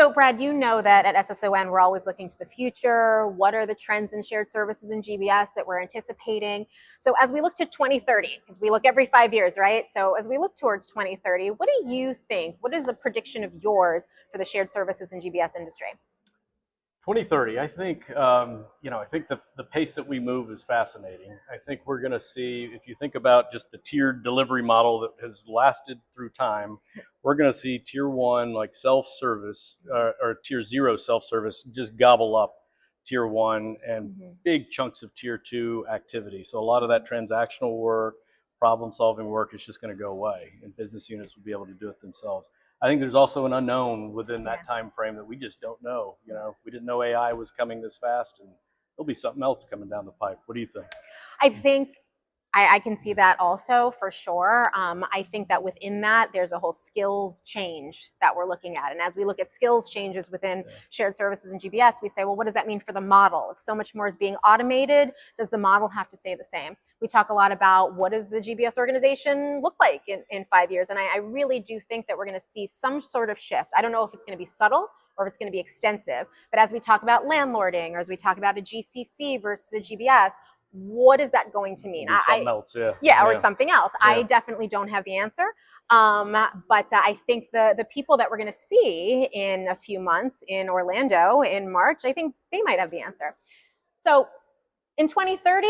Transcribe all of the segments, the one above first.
So Brad, you know that at SSON, we're always looking to the future. What are the trends in shared services and GBS that we're anticipating? So as we look to 2030, because we look every 5 years, right? So as we look towards 2030, what do you think? What is the prediction of yours for the shared services and GBS industry? 2030, I think, I think the pace that we move is fascinating. I think we're going to see, if you think about just the tiered delivery model that has lasted through time, we're going to see tier one, like self-service, or tier zero self-service, just gobble up tier one and big chunks of tier two activity. So a lot of that transactional work, problem solving work is just going to go away, and business units will be able to do it themselves. I think there's also an unknown within that time frame that we just don't know. We didn't know AI was coming this fast, and there'll be something else coming down the pipe. What do you think? I think I can see that also for sure. I think that within that, there's a whole skills change that we're looking at. And as we look at skills changes within shared services and GBS, we say, well, what does that mean for the model? If so much more is being automated, does the model have to stay the same? We talk a lot about what does the GBS organization look like in 5 years? And I really do think that we're going to see some sort of shift. I don't know if it's going to be subtle or if it's going to be extensive. But as we talk about landlording, or as we talk about a GCC versus a GBS, what is that going to mean? Something else, or something else. Yeah. I definitely don't have the answer. But I think the people that we're going to see in a few months in Orlando in March, I think they might have the answer. So in 2030,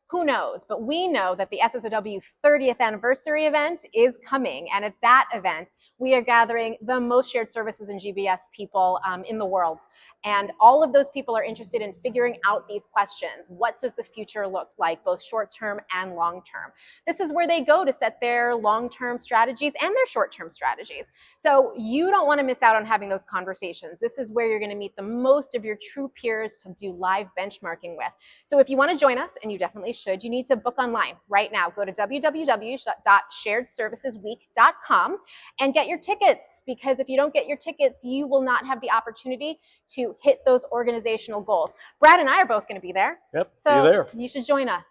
who knows? But we know that the SSOW 30th anniversary event is coming. And at that event, we are gathering the most shared services and GBS people in the world. And all of those people are interested in figuring out these questions. What does the future look like, both short-term and long-term? This is where they go to set their long-term strategies and their short-term strategies. So you don't want to miss out on having those conversations. This is where you're going to meet the most of your true peers to do live benchmarking with. So if you want to join us, and you definitely should, you need to book online right now. Go to www.sharedservicesweek.com and get your tickets. Because if you don't get your tickets, you will not have the opportunity to hit those organizational goals. Brad and I are both going to be there. Yep, so see you there. You should join us.